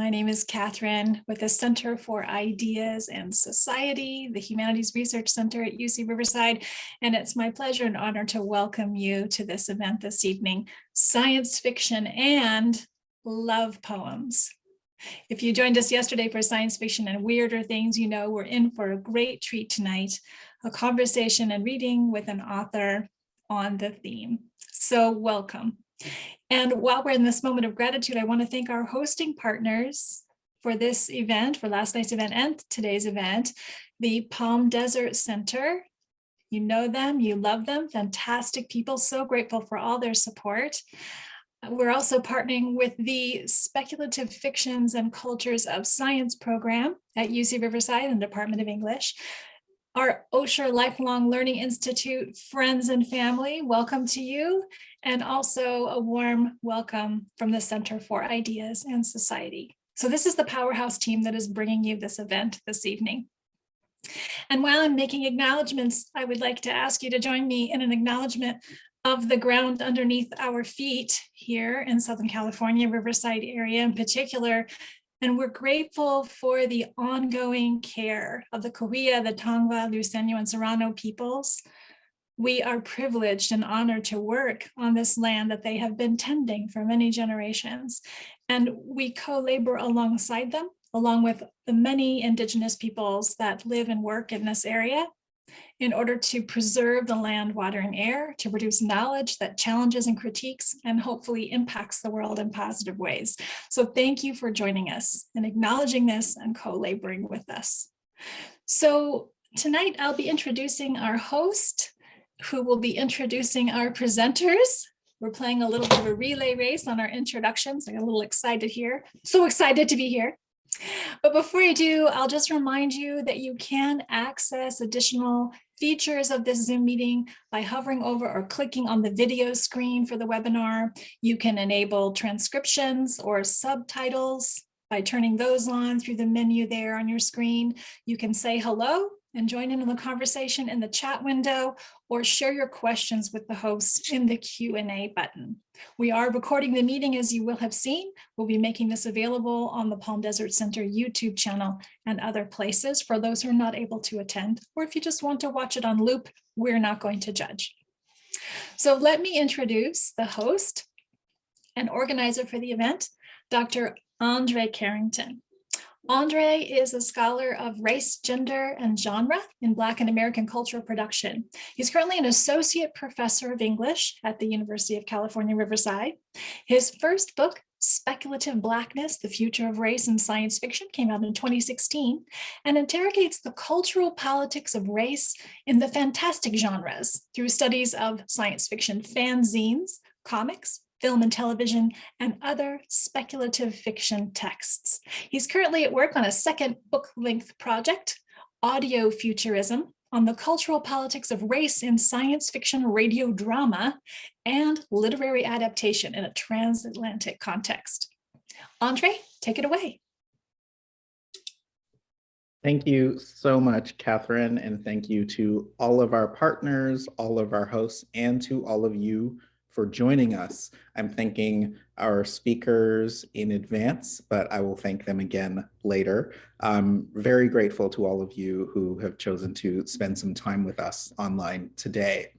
My name is Catherine with the Center for Ideas and Society, the Humanities Research Center at UC Riverside, and it's my pleasure and honor to welcome you to this event this evening, Science Fiction and Love Poems. If you joined us yesterday for Science Fiction and Weirder Things, you know we're in for a great treat tonight, a conversation and reading with an author on the theme. So welcome. And while we're in this moment of gratitude, I want to thank our hosting partners for this event, for last night's event and today's event, the Palm Desert Center. You know them, you love them, fantastic people, so grateful for all their support. We're also partnering with the Speculative Fictions and Cultures of Science program at UC Riverside and Department of English. Our Osher Lifelong Learning Institute friends and family, welcome to you. And also a warm welcome from the Center for Ideas and Society. So this is the powerhouse team that is bringing you this event this evening. And while I'm making acknowledgements, I would like to ask you to join me in an acknowledgement of the ground underneath our feet here in Southern California, Riverside area in particular. And we're grateful for the ongoing care of the Cahuilla, the Tongva, Luiseño, and Serrano peoples. We are privileged and honored to work on this land that they have been tending for many generations. And we co-labor alongside them, along with the many indigenous peoples that live and work in this area, in order to preserve the land, water, and air, to produce knowledge that challenges and critiques and hopefully impacts the world in positive ways. So thank you for joining us and acknowledging this and co-laboring with us. So tonight I'll be introducing our host, who will be introducing our presenters. We're playing a little bit of a relay race on our introductions. I'm a little excited here. So excited to be here. But before I do, I'll just remind you that you can access additional features of this Zoom meeting by hovering over or clicking on the video screen for the webinar. You can enable transcriptions or subtitles by turning those on through the menu there on your screen. You can say hello and join in on the conversation in the chat window, or share your questions with the host in the Q&A button. We are recording the meeting, as you will have seen. We'll be making this available on the Palm Desert Center YouTube channel and other places for those who are not able to attend, or if you just want to watch it on loop, we're not going to judge. So let me introduce the host and organizer for the event, Dr. Andre Carrington. Andre is a scholar of race, gender, and genre in Black and American cultural production. He's currently an associate professor of English at the University of California, Riverside. His first book, Speculative Blackness, The Future of Race in Science Fiction, came out in 2016 and interrogates the cultural politics of race in the fantastic genres through studies of science fiction fanzines, comics, film and television, and other speculative fiction texts. He's currently at work on a second book-length project, Audio Futurism, on the cultural politics of race in science fiction radio drama and literary adaptation in a transatlantic context. Andre, take it away. Thank you so much, Catherine, and thank you to all of our partners, all of our hosts, and to all of you for joining us. I'm thanking our speakers in advance, but I will thank them again later. I'm very grateful to all of you who have chosen to spend some time with us online today.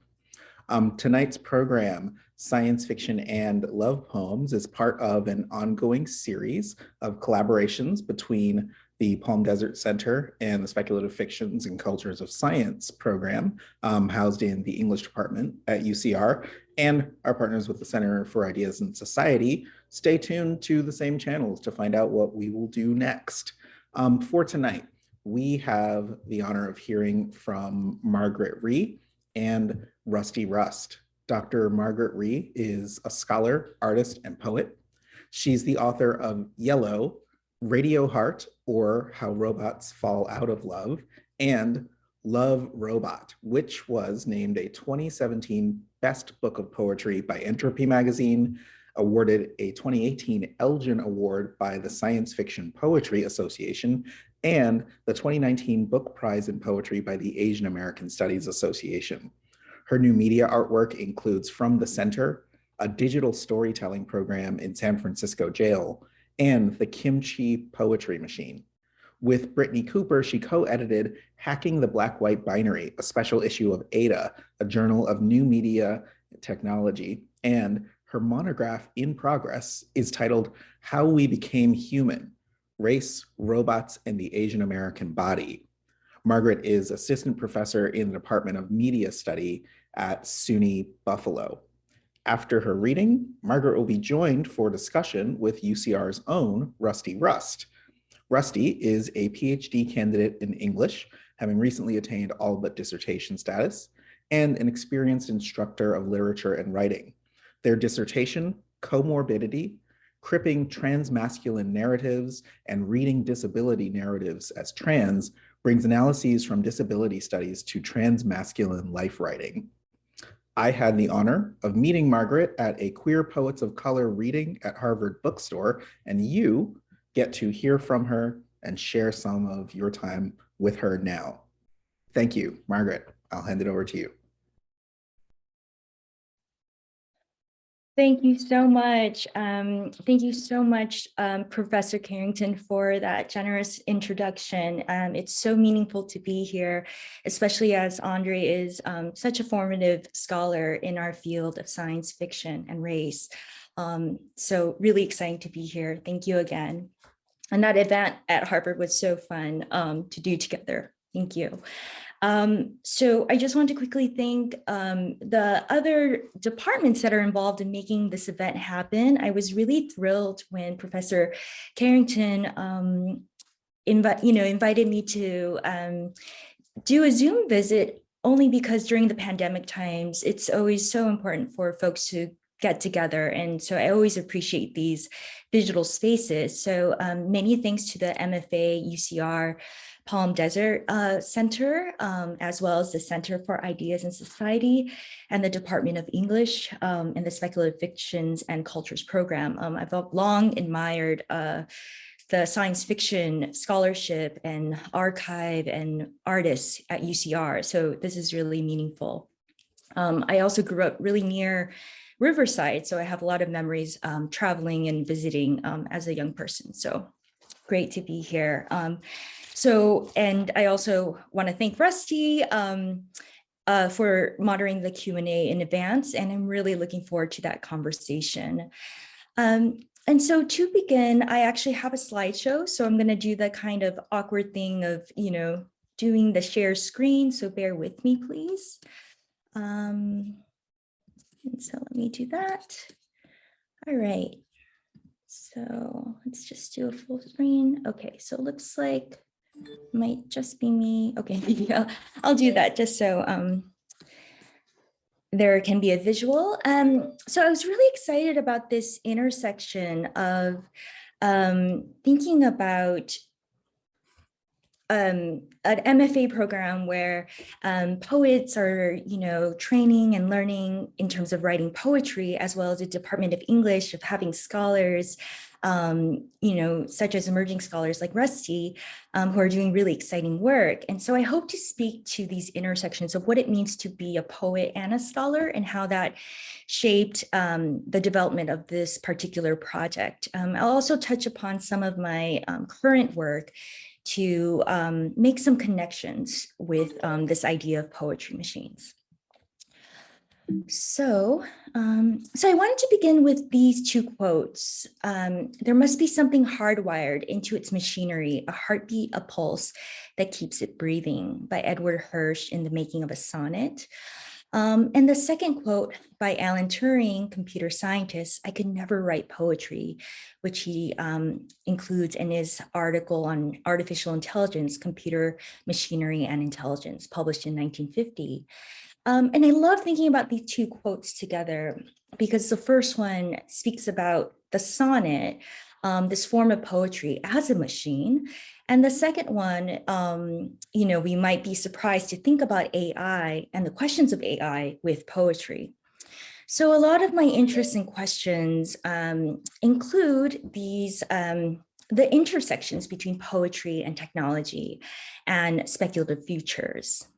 Tonight's program, Science Fiction and Love Poems, is part of an ongoing series of collaborations between the Palm Desert Center and the Speculative Fictions and Cultures of Science program, housed in the English department at UCR, and our partners with the Center for Ideas and Society. Stay tuned to the same channels to find out what we will do next. For tonight, we have the honor of hearing from Margaret Rie and Rusty Rust. Dr. Margaret Rie is a scholar, artist, and poet. She's the author of Yellow, Radio Heart, or How Robots Fall Out of Love, and Love Robot, which was named a 2017 Best Book of Poetry by Entropy Magazine, awarded a 2018 Elgin Award by the Science Fiction Poetry Association, and the 2019 Book Prize in Poetry by the Asian American Studies Association. Her new media artwork includes From the Center, a digital storytelling program in San Francisco jail, and The Kimchi Poetry Machine. With Brittany Cooper, she co-edited Hacking the Black-White Binary, a special issue of Ada, a journal of new media technology, and her monograph in progress is titled How We Became Human, Race, Robots, and the Asian American Body. Margaret is assistant professor in the Department of Media Study at SUNY Buffalo. After her reading, Margaret will be joined for discussion with UCR's own Rusty Rust. Rusty is a PhD candidate in English, having recently attained all but dissertation status, and an experienced instructor of literature and writing. Their dissertation, Comorbidity, Cripping Transmasculine Narratives and Reading Disability Narratives as Trans, brings analyses from disability studies to transmasculine life writing. I had the honor of meeting Margaret at a Queer Poets of Color reading at Harvard Bookstore, and you get to hear from her and share some of your time with her now. Thank you, Margaret. I'll hand it over to you. Thank you so much. Thank you so much, Professor Carrington, for that generous introduction. It's so meaningful to be here, especially as Andre is such a formative scholar in our field of science fiction and race. So really exciting to be here. Thank you again. And that event at Harvard was so fun to do together. Thank you. So I just want to quickly thank the other departments that are involved in making this event happen. I was really thrilled when Professor Carrington invited me to do a Zoom visit, only because during the pandemic times, it's always so important for folks to get together. And so I always appreciate these digital spaces. So many thanks to the MFA UCR Palm Desert Center, as well as the Center for Ideas and Society and the Department of English and the Speculative Fictions and Cultures program. I've long admired the science fiction scholarship and archive and artists at UCR. So this is really meaningful. I also grew up really near Riverside, so I have a lot of memories traveling and visiting as a young person. So great to be here. And I also want to thank Rusty for moderating the Q&A in advance, and I'm really looking forward to that conversation. And so to begin, I actually have a slideshow, so I'm going to do the kind of awkward thing of, doing the share screen, so bear with me, please. And so let me do that. All right. So let's just do a full screen. Okay, so it looks like it might just be me. Okay, yeah, I'll do that just so there can be a visual. So I was really excited about this intersection of thinking about an MFA program where poets are, training and learning in terms of writing poetry, as well as a Department of English of having scholars, such as emerging scholars like Rusty, who are doing really exciting work. And so I hope to speak to these intersections of what it means to be a poet and a scholar and how that shaped the development of this particular project. I'll also touch upon some of my current work to make some connections with this idea of poetry machines. So I wanted to begin with these two quotes. There must be something hardwired into its machinery, a heartbeat, a pulse that keeps it breathing, by Edward Hirsch in The Making of a Sonnet. And the second quote by Alan Turing, computer scientist, I could never write poetry, which he includes in his article on artificial intelligence, computer machinery and intelligence, published in 1950. And I love thinking about these two quotes together, because the first one speaks about the sonnet, this form of poetry as a machine. And the second one, we might be surprised to think about AI and the questions of AI with poetry. So a lot of my interests and questions include these, the intersections between poetry and technology and speculative futures.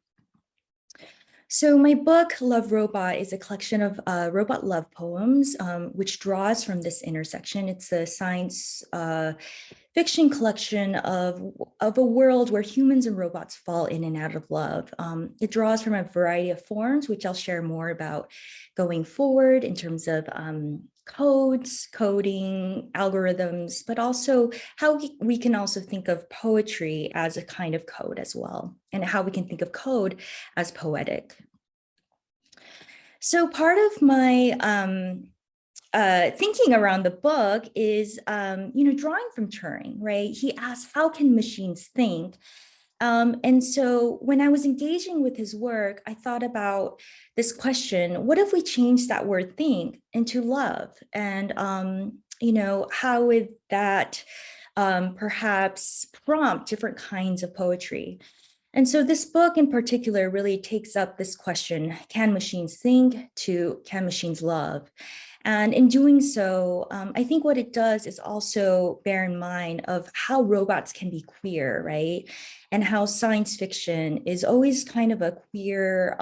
So my book, Love Robot, is a collection of robot love poems, which draws from this intersection. It's a science fiction collection of a world where humans and robots fall in and out of love. It draws from a variety of forms, which I'll share more about going forward in terms of codes, coding, algorithms, but also how we can also think of poetry as a kind of code as well, and how we can think of code as poetic. So part of my thinking around the book is, drawing from Turing, right? He asked, how can machines think? And so when I was engaging with his work, I thought about this question: what if we change that word think into love? And, how would that perhaps prompt different kinds of poetry? And so this book in particular really takes up this question: can machines think? To can machines love? And in doing so, I think what it does is also bear in mind of how robots can be queer, right? And how science fiction is always kind of a queer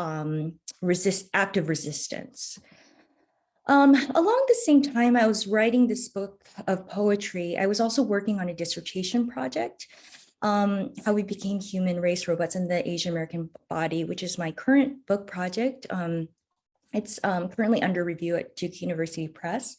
act of resistance. Along the same time I was writing this book of poetry, I was also working on a dissertation project, how we became human race robots in the Asian American body, which is my current book project. It's currently under review at Duke University Press.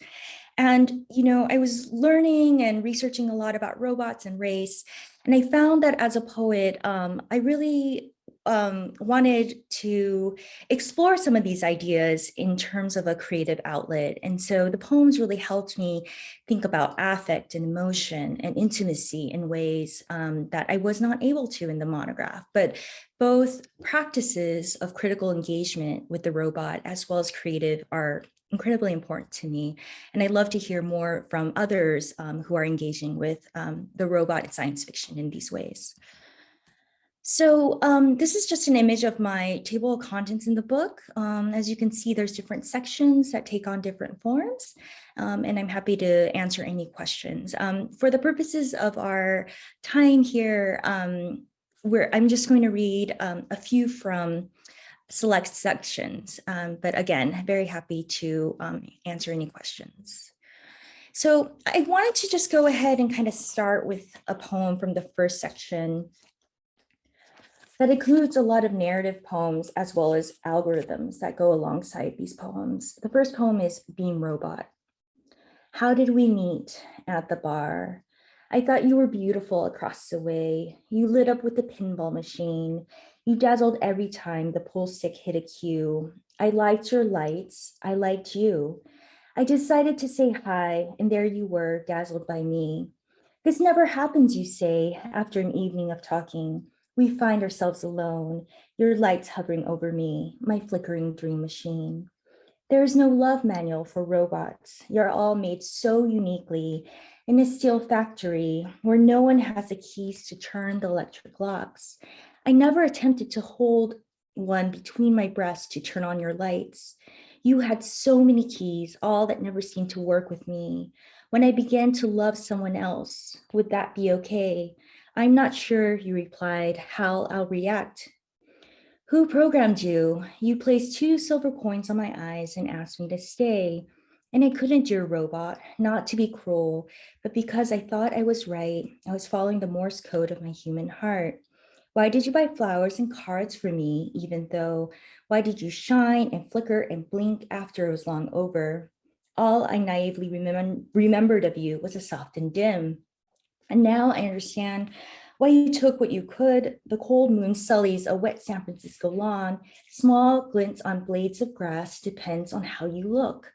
And, I was learning and researching a lot about robots and race. And I found that as a poet, I really wanted to explore some of these ideas in terms of a creative outlet. And so the poems really helped me think about affect and emotion and intimacy in ways that I was not able to in the monograph. But both practices of critical engagement with the robot as well as creative are incredibly important to me. And I'd love to hear more from others who are engaging with the robot in science fiction in these ways. So this is just an image of my table of contents in the book. As you can see, there's different sections that take on different forms, and I'm happy to answer any questions. For the purposes of our time here, I'm just going to read a few from select sections, but again, very happy to answer any questions. So I wanted to just go ahead and kind of start with a poem from the first section that includes a lot of narrative poems as well as algorithms that go alongside these poems. The first poem is Beam Robot. How did we meet at the bar? I thought you were beautiful across the way. You lit up with the pinball machine. You dazzled every time the pool stick hit a cue. I liked your lights. I liked you. I decided to say hi, and there you were, dazzled by me. This never happens, you say, after an evening of talking. We find ourselves alone, your lights hovering over me, my flickering dream machine. There is no love manual for robots. You're all made so uniquely in a steel factory where no one has the keys to turn the electric locks. I never attempted to hold one between my breasts to turn on your lights. You had so many keys, all that never seemed to work with me. When I began to love someone else, would that be okay? I'm not sure, you replied, how I'll react. Who programmed you? You placed 2 silver coins on my eyes and asked me to stay. And I couldn't, dear robot, not to be cruel, but because I thought I was right. I was following the Morse code of my human heart. Why did you buy flowers and cards for me, even though? Why did you shine and flicker and blink after it was long over? All I naively remembered of you was a soft and dim. And now I understand why you took what you could. The cold moon sullies a wet San Francisco lawn. Small glints on blades of grass depends on how you look.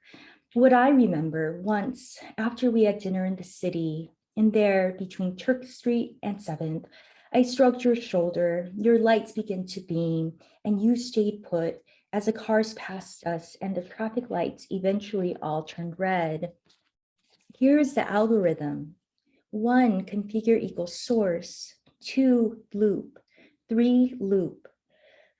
What I remember once, after we had dinner in the city, and there between Turk Street and 7th, I stroked your shoulder, your lights began to beam, and you stayed put as the cars passed us and the traffic lights eventually all turned red. Here's the algorithm. 1, configure equals source. 2, loop. 3, loop.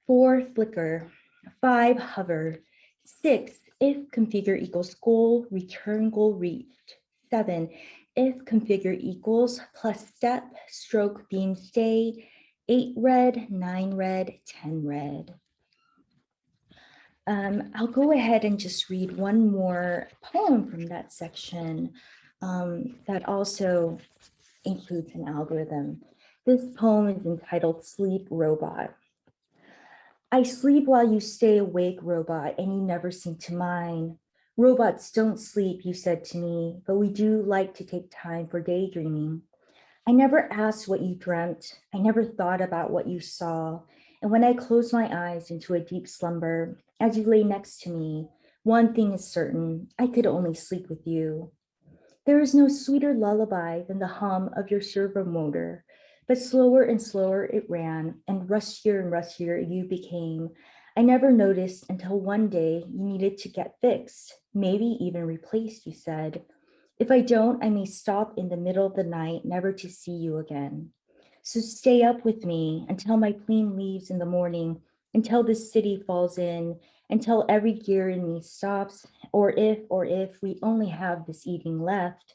4, flicker. 5, hover. 6, if configure equals goal, return goal reached. 7, if configure equals plus step, stroke, beam, stay. 8, red. 9, red. 10, red. I'll go ahead and just read one more poem from that section that also includes an algorithm. This poem is entitled Sleep Robot. I sleep while you stay awake, robot, and you never seem to mind. Robots don't sleep, you said to me, but we do like to take time for daydreaming. I never asked what you dreamt. I never thought about what you saw. And when I closed my eyes into a deep slumber, as you lay next to me, one thing is certain, I could only sleep with you. There is no sweeter lullaby than the hum of your servo motor, but slower and slower it ran, and rustier you became. I never noticed until one day you needed to get fixed, maybe even replaced, you said. If I don't, I may stop in the middle of the night, never to see you again. So stay up with me until my plane leaves in the morning, until this city falls in, until every gear in me stops, or if we only have this evening left.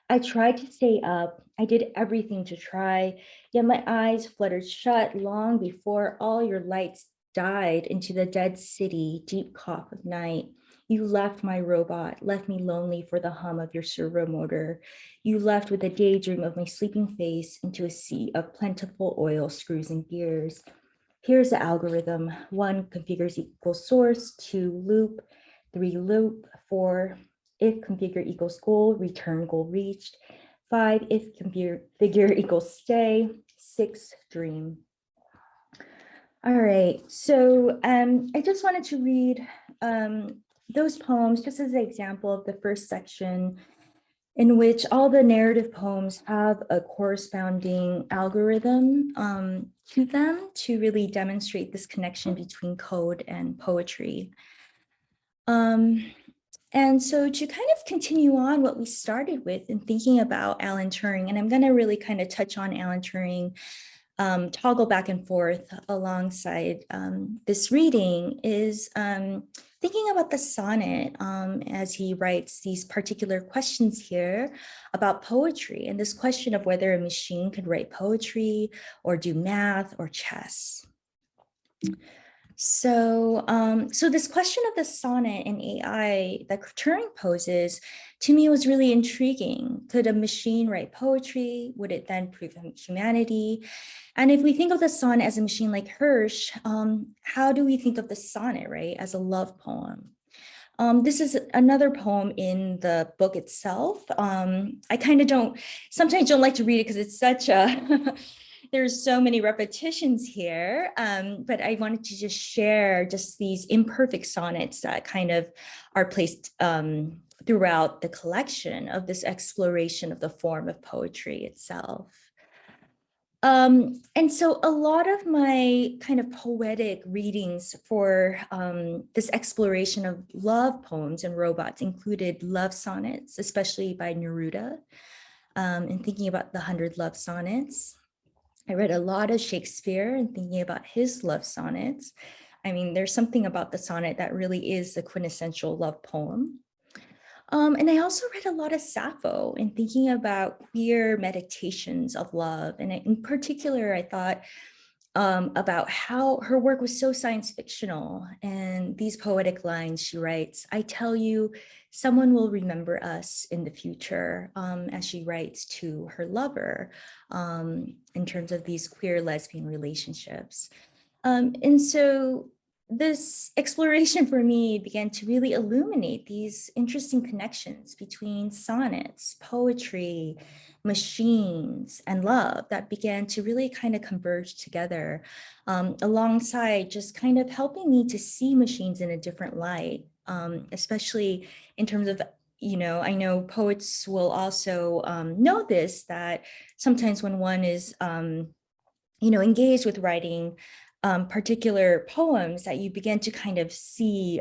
I tried to stay up. I did everything to try, yet my eyes fluttered shut long before all your lights died into the dead city, deep cough of night. You left my robot, left me lonely for the hum of your servo motor. You left with a daydream of my sleeping face into a sea of plentiful oil, screws, and gears. Here's the algorithm. 1, configures equals source, 2, loop, 3, loop, 4, if configure equals goal, return goal reached, 5, if configure equals stay, 6, dream. All right, so I just wanted to read those poems just as an example of the first section, in which all the narrative poems have a corresponding algorithm to them to really demonstrate this connection between code and poetry. And so to kind of continue on what we started with in thinking about Alan Turing, and I'm going to really kind of touch on Alan Turing, toggle back and forth alongside this reading, is thinking about the sonnet as he writes these particular questions here about poetry, and this question of whether a machine could write poetry or do math or chess. So, so this question of the sonnet and AI that Turing poses, to me, was really intriguing. Could a machine write poetry? Would it then prove humanity? And if we think of the sonnet as a machine like Hirsch, how do we think of the sonnet, right, as a love poem? This is another poem in the book itself. I kind of sometimes don't like to read it because it's such a, there's so many repetitions here, but I wanted to just share just these imperfect sonnets that kind of are placed throughout the collection of this exploration of the form of poetry itself. And so a lot of my kind of poetic readings for this exploration of love poems and robots included love sonnets, especially by Neruda, and thinking about the 100 Love Sonnets. I read a lot of Shakespeare and thinking about his love sonnets. I mean, there's something about the sonnet that really is the quintessential love poem. And I also read a lot of Sappho and thinking about queer meditations of love. And in particular, I thought about how her work was so science fictional. And these poetic lines she writes, I tell you, someone will remember us in the future, as she writes to her lover in terms of these queer lesbian relationships. And so this exploration for me began to really illuminate these interesting connections between sonnets, poetry, machines, and love that began to really kind of converge together alongside just kind of helping me to see machines in a different light, especially in terms of, you know, I know poets will also know this, that sometimes when one is, you know, engaged with writing particular poems, that you begin to kind of see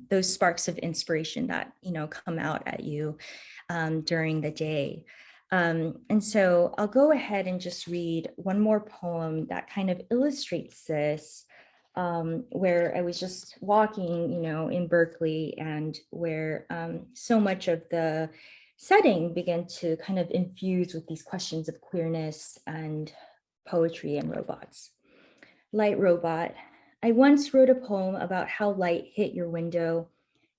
those sparks of inspiration that, you know, come out at you during the day. And so I'll go ahead and just read one more poem that kind of illustrates this, where I was just walking, you know, in Berkeley, and where so much of the setting began to kind of infuse with these questions of queerness and poetry and robots. Light robot, I once wrote a poem about how light hit your window,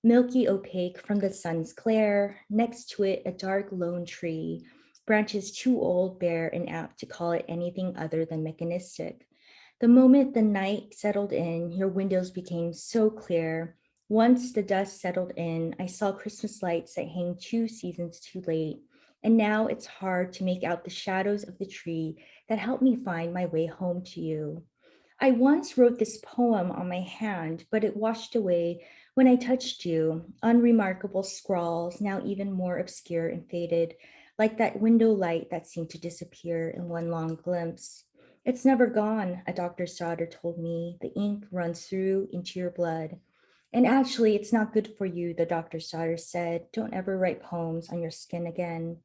milky opaque from the sun's glare, next to it a dark lone tree, branches too old, bare, and apt to call it anything other than mechanistic. The moment the night settled in, your windows became so clear. Once the dust settled in, I saw Christmas lights that hang 2 seasons too late. And now it's hard to make out the shadows of the tree that helped me find my way home to you. I once wrote this poem on my hand, but it washed away when I touched you. Unremarkable scrawls, now even more obscure and faded, like that window light that seemed to disappear in one long glimpse. It's never gone, a doctor's daughter told me. The ink runs through into your blood. And actually, it's not good for you, the doctor's daughter said. Don't ever write poems on your skin again.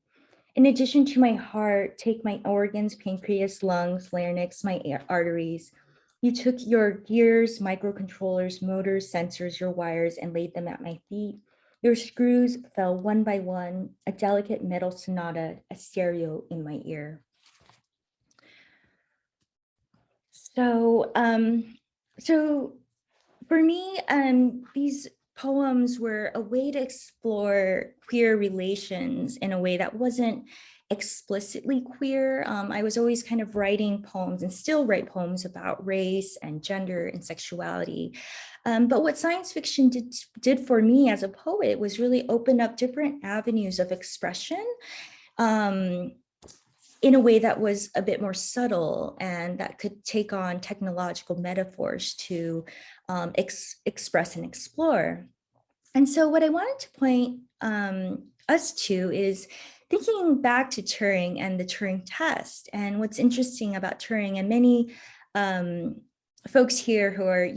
In addition to my heart, take my organs, pancreas, lungs, larynx, my arteries. You took your gears, microcontrollers, motors, sensors, your wires, and laid them at my feet. Your screws fell one by one, a delicate metal sonata, a stereo in my ear. So for me, these poems were a way to explore queer relations in a way that wasn't explicitly queer. I was always kind of writing poems and still write poems about race and gender and sexuality. But what science fiction did for me as a poet was really open up different avenues of expression in a way that was a bit more subtle and that could take on technological metaphors to express and explore. And so what I wanted to point us to is thinking back to Turing and the Turing Test. And what's interesting about Turing, and many folks here who are,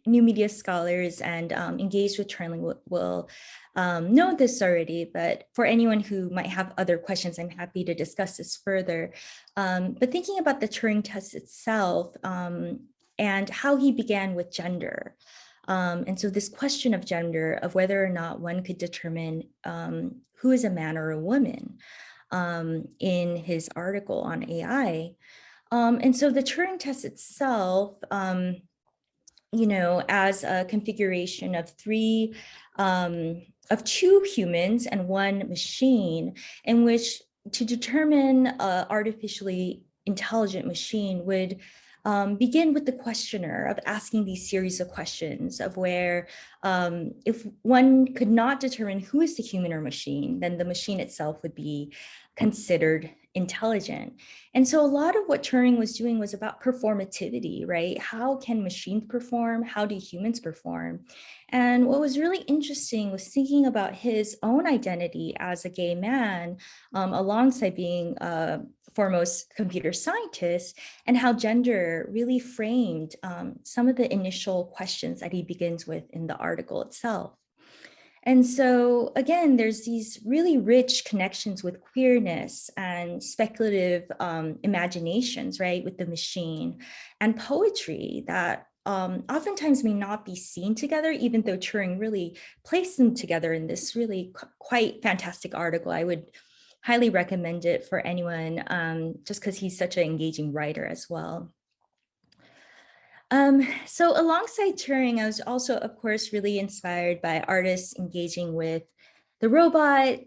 new media scholars and engaged with Turing will know this already, but for anyone who might have other questions, I'm happy to discuss this further. But thinking about the Turing Test itself and how he began with gender. And so this question of gender, of whether or not one could determine who is a man or a woman in his article on AI. And so the Turing Test itself, as a configuration of two humans and one machine, in which to determine an artificially intelligent machine would begin with the questioner of asking these series of questions of where if one could not determine who is the human or machine, then the machine itself would be considered intelligent. And so a lot of what Turing was doing was about performativity, right? How can machines perform? How do humans perform? And what was really interesting was thinking about his own identity as a gay man, alongside being a foremost computer scientist, and how gender really framed some of the initial questions that he begins with in the article itself. And so again, there's these really rich connections with queerness and speculative imaginations, right, with the machine, and poetry that oftentimes may not be seen together, even though Turing really placed them together in this really quite fantastic article. I would highly recommend it for anyone, just because he's such an engaging writer as well. So alongside Turing, I was also, of course, really inspired by artists engaging with the robot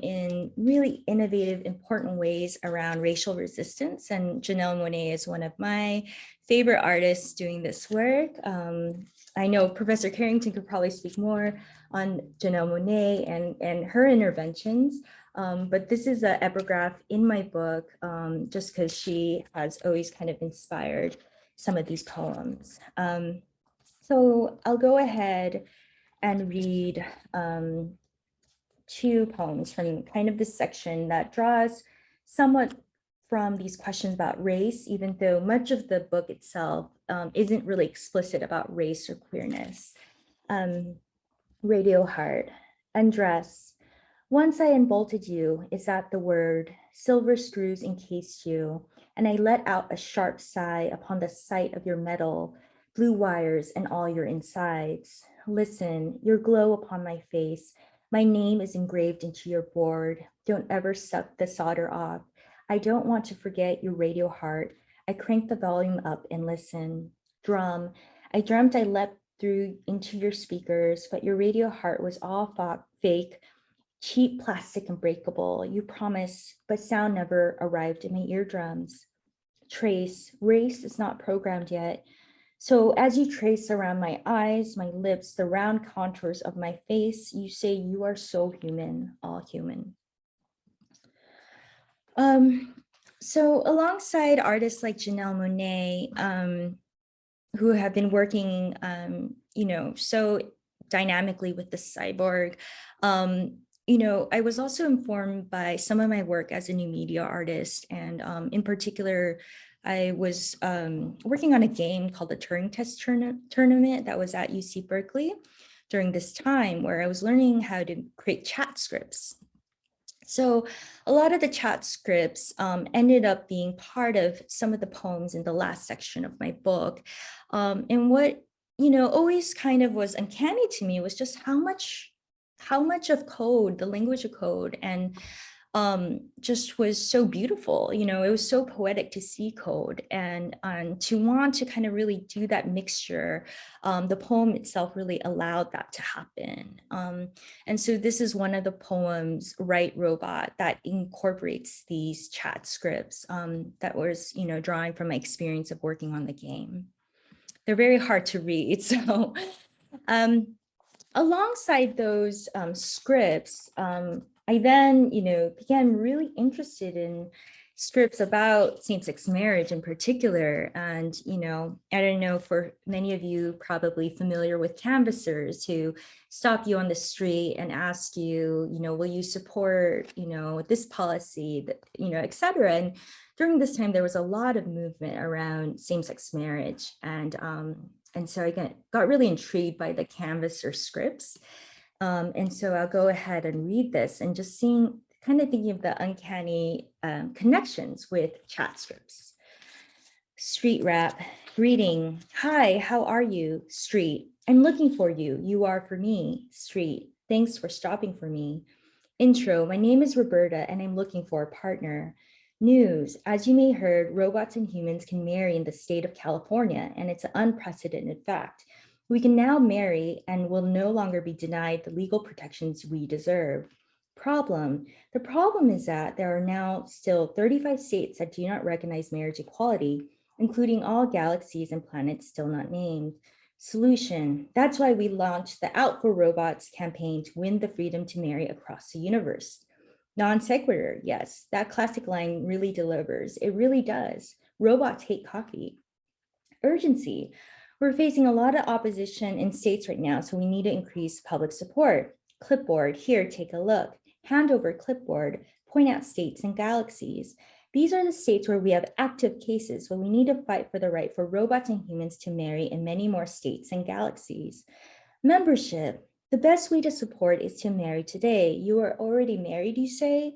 in really innovative, important ways around racial resistance. And Janelle Monae is one of my favorite artists doing this work. I know Professor Carrington could probably speak more on Janelle Monae and her interventions. But this is an epigraph in my book, just because she has always kind of inspired some of these poems. So I'll go ahead and read 2 poems from kind of this section that draws somewhat from these questions about race, even though much of the book itself isn't really explicit about race or queerness. Radio Heart, undress. Once I unbolted you, is that the word? Silver screws encased you, and I let out a sharp sigh upon the sight of your metal, blue wires, and all your insides. Listen, your glow upon my face. My name is engraved into your board. Don't ever suck the solder off. I don't want to forget your radio heart. I crank the volume up and listen. Drum, I dreamt I leapt through into your speakers, but your radio heart was all fake, cheap, plastic, and breakable. You promised, but sound never arrived in my eardrums. Trace, race is not programmed yet. So as you trace around my eyes, my lips, the round contours of my face, you say you are so human, all human. So alongside artists like Janelle Monae, who have been working, so dynamically with the cyborg, I was also informed by some of my work as a new media artist. And in particular, I was working on a game called the Turing Test tournament that was at UC Berkeley during this time, where I was learning how to create chat scripts. So a lot of the chat scripts ended up being part of some of the poems in the last section of my book. And what, always kind of was uncanny to me was just how much of code, the language of code, and just was so beautiful. It was so poetic to see code and to want to kind of really do that mixture. The poem itself really allowed that to happen. And so this is one of the poems, Write Robot, that incorporates these chat scripts that was, drawing from my experience of working on the game. They're very hard to read. So alongside those scripts, I then, became really interested in scripts about same-sex marriage in particular. And, I don't know, for many of you probably familiar with canvassers who stop you on the street and ask you, will you support, this policy, et cetera. And during this time, there was a lot of movement around same-sex marriage. And so I got really intrigued by the canvasser scripts. And so I'll go ahead and read this and just kind of thinking of the uncanny connections with chat scripts. Street rap, greeting. Hi, how are you? Street, I'm looking for you. You are for me. Street, thanks for stopping for me. Intro, my name is Roberta and I'm looking for a partner. News, as you may heard, robots and humans can marry in the state of California, and it's an unprecedented fact. We can now marry and will no longer be denied the legal protections we deserve. Problem, the problem is that there are now still 35 states that do not recognize marriage equality, including all galaxies and planets still not named. Solution, that's why we launched the Out for Robots campaign to win the freedom to marry across the universe. Non sequitur, yes, that classic line really delivers. It really does. Robots hate coffee. Urgency, we're facing a lot of opposition in states right now, so we need to increase public support. Clipboard, here, take a look. Hand over clipboard, point out states and galaxies. These are the states where we have active cases, but we need to fight for the right for robots and humans to marry in many more states and galaxies. Membership, the best way to support is to marry today. You are already married, you say?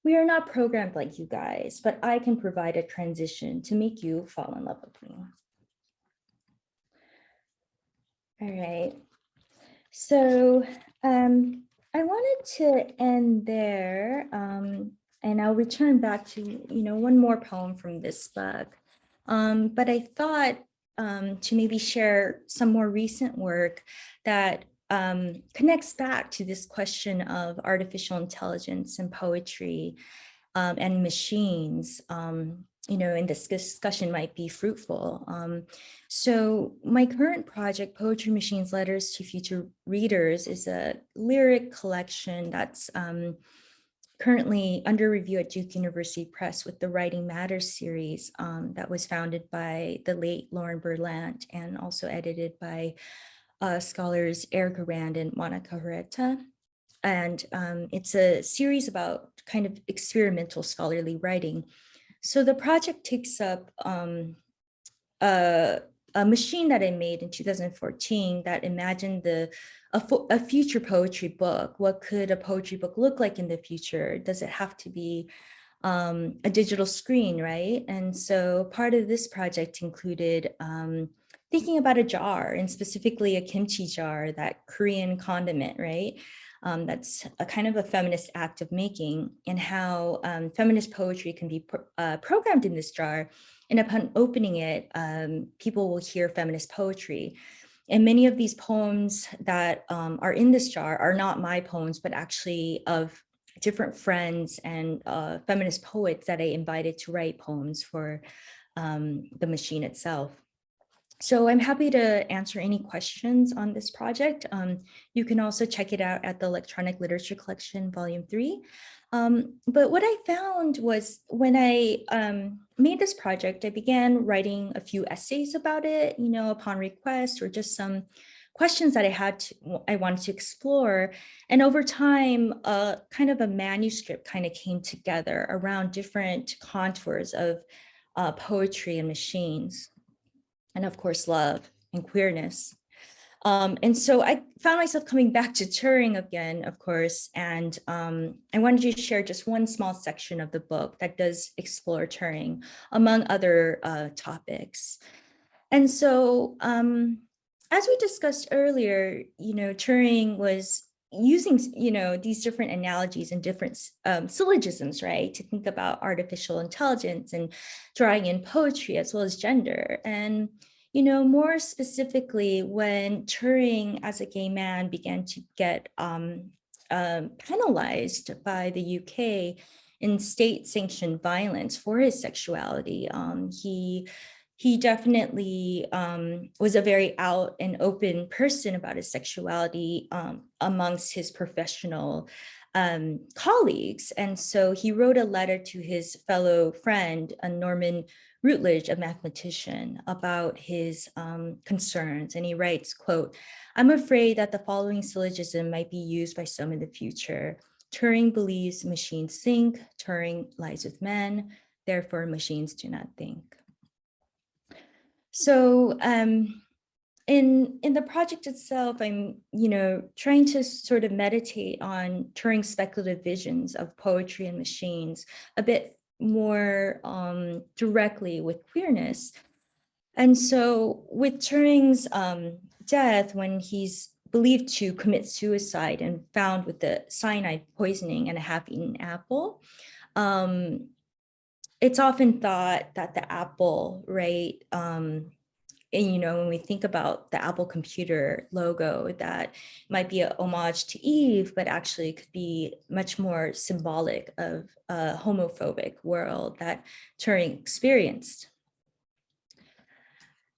We are not programmed like you guys, but I can provide a transition to make you fall in love with me. All right, so I wanted to end there, and I'll return back to one more poem from this book. But I thought to maybe share some more recent work that connects back to this question of artificial intelligence and poetry and machines. And this discussion might be fruitful. So my current project, Poetry Machines Letters to Future Readers, is a lyric collection that's currently under review at Duke University Press with the Writing Matters series that was founded by the late Lauren Berlant and also edited by scholars Erica Rand and Monica Herrera. And it's a series about kind of experimental scholarly writing. So the project takes up a machine that I made in 2014 that imagined a future poetry book. What could a poetry book look like in the future? Does it have to be a digital screen, right? And so part of this project included thinking about a jar, and specifically a kimchi jar, that Korean condiment, right? that's a kind of a feminist act of making, and how feminist poetry can be programmed in this jar. And upon opening it, people will hear feminist poetry. And many of these poems that are in this jar are not my poems, but actually of different friends and feminist poets that I invited to write poems for the machine itself. So I'm happy to answer any questions on this project. You can also check it out at the Electronic Literature Collection, Volume 3. But what I found was when I made this project, I began writing a few essays about it, upon request, or just some questions that I wanted to explore. And over time, kind of a manuscript kind of came together around different contours of poetry and machines, and of course, love and queerness. And so I found myself coming back to Turing again, of course, and I wanted to share just one small section of the book that does explore Turing, among other topics. And so, as we discussed earlier, Turing was using, these different analogies and different syllogisms, right, to think about artificial intelligence and drawing in poetry as well as gender. And more specifically, when Turing, as a gay man, began to get penalized by the UK in state-sanctioned violence for his sexuality, he definitely was a very out and open person about his sexuality amongst his professional colleagues. And so he wrote a letter to his fellow friend, Norman Routledge, a mathematician, about his concerns. And he writes, quote, "I'm afraid that the following syllogism might be used by some in the future. Turing believes machines think, Turing lies with men, therefore machines do not think." So in the project itself, I'm, trying to sort of meditate on Turing's speculative visions of poetry and machines a bit more directly with queerness. And so with Turing's death, when he's believed to commit suicide and found with the cyanide poisoning and a half-eaten apple, it's often thought that the apple, right, and when we think about the Apple computer logo, that might be a homage to Eve, but actually could be much more symbolic of a homophobic world that Turing experienced.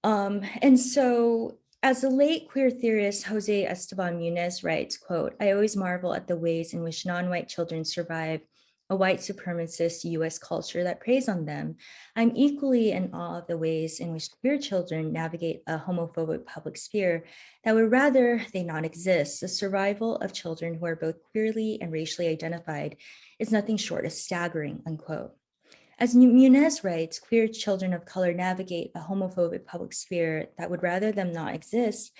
And so, as the late queer theorist Jose Esteban Muñoz writes, quote, "I always marvel at the ways in which non-white children survive a white supremacist US culture that preys on them. I'm equally in awe of the ways in which queer children navigate a homophobic public sphere that would rather they not exist. The survival of children who are both queerly and racially identified is nothing short of staggering," unquote. As Muñoz writes, queer children of color navigate a homophobic public sphere that would rather them not exist.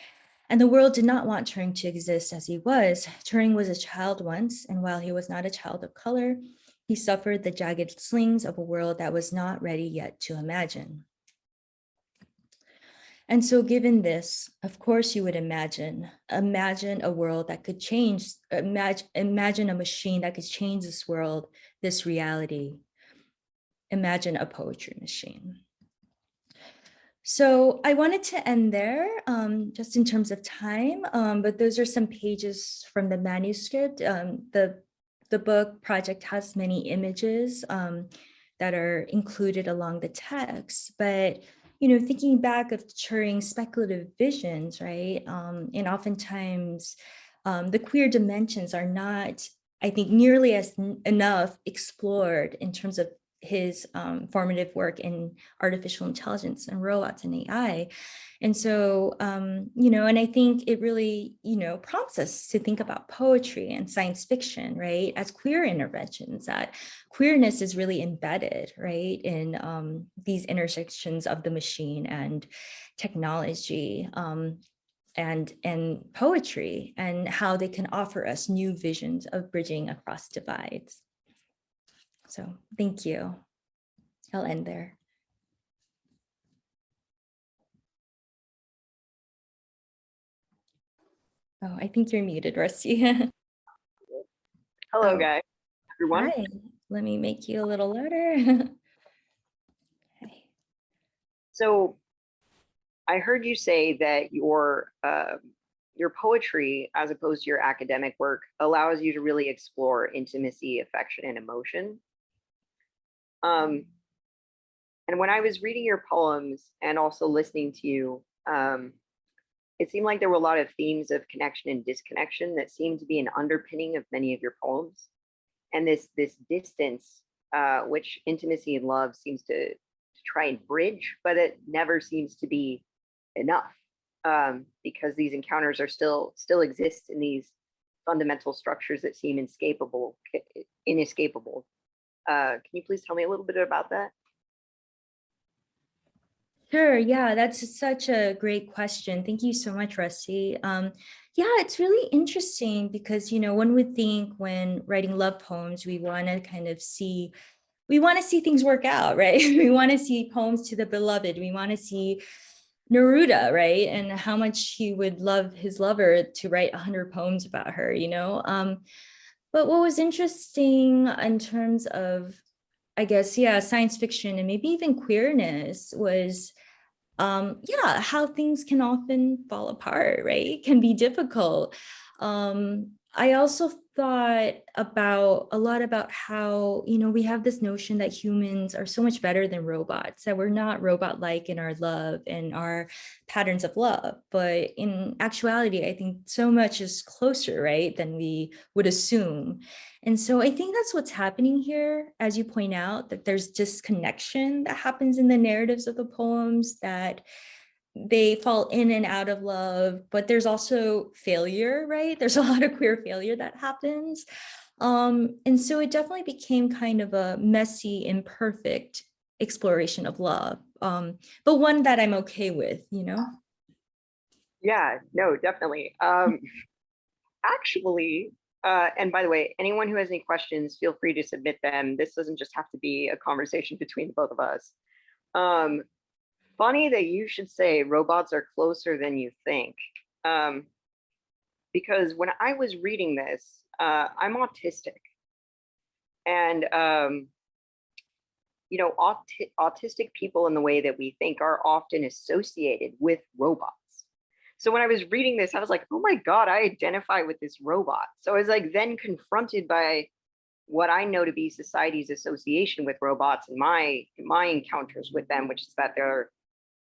And the world did not want Turing to exist as he was. Turing was a child once, and while he was not a child of color, he suffered the jagged slings of a world that was not ready yet to imagine. And so given this, of course you would imagine a world that could change, imagine a machine that could change this world, this reality. Imagine a poetry machine. So I wanted to end there, just in terms of time, but those are some pages from the manuscript. The book project has many images that are included along the text, but thinking back of Turing's speculative visions, right? And oftentimes the queer dimensions are not, I think, nearly as enough explored in terms of his formative work in artificial intelligence and robots and AI. And so, and I think it really, prompts us to think about poetry and science fiction, right, as queer interventions, that queerness is really embedded, right, in these intersections of the machine and technology, and poetry, and how they can offer us new visions of bridging across divides. So thank you. I'll end there. Oh, I think you're muted, Rusty. Hello, Oh, guys, everyone. hi. Let me make you a little louder. Okay. So I heard you say that your poetry, as opposed to your academic work, allows you to really explore intimacy, affection, and emotion. And when I was reading your poems and also listening to you, it seemed like there were a lot of themes of connection and disconnection that seemed to be an underpinning of many of your poems. And this distance, which intimacy and love seems to try and bridge, but it never seems to be enough, because these encounters are still exist in these fundamental structures that seem inescapable. Can you please tell me a little bit about that? Sure. Yeah, that's such a great question. Thank you so much, Rusty. Yeah, it's really interesting because, one would think when writing love poems, we want to see things work out, right? We want to see poems to the beloved. We want to see Neruda, right? And how much he would love his lover to write 100 poems about her, But what was interesting in terms of, I guess, science fiction and maybe even queerness was, how things can often fall apart, right? Can be difficult. I also thought a lot about how, we have this notion that humans are so much better than robots, that we're not robot-like in our love and our patterns of love. But in actuality, I think so much is closer, right, than we would assume. And so I think that's what's happening here, as you point out, that there's disconnection that happens in the narratives of the poems, that they fall in and out of love, but there's also failure, right? There's a lot of queer failure that happens. And so it definitely became kind of a messy, imperfect exploration of love, but one that I'm okay with, Yeah, no, definitely. Actually, and by the way, anyone who has any questions, feel free to submit them. This doesn't just have to be a conversation between the both of us. Funny that you should say robots are closer than you think. Because when I was reading this, I'm autistic. And, autistic people in the way that we think are often associated with robots. So when I was reading this, I was like, oh my God, I identify with this robot. So I was like then confronted by what I know to be society's association with robots and my encounters with them, which is that they're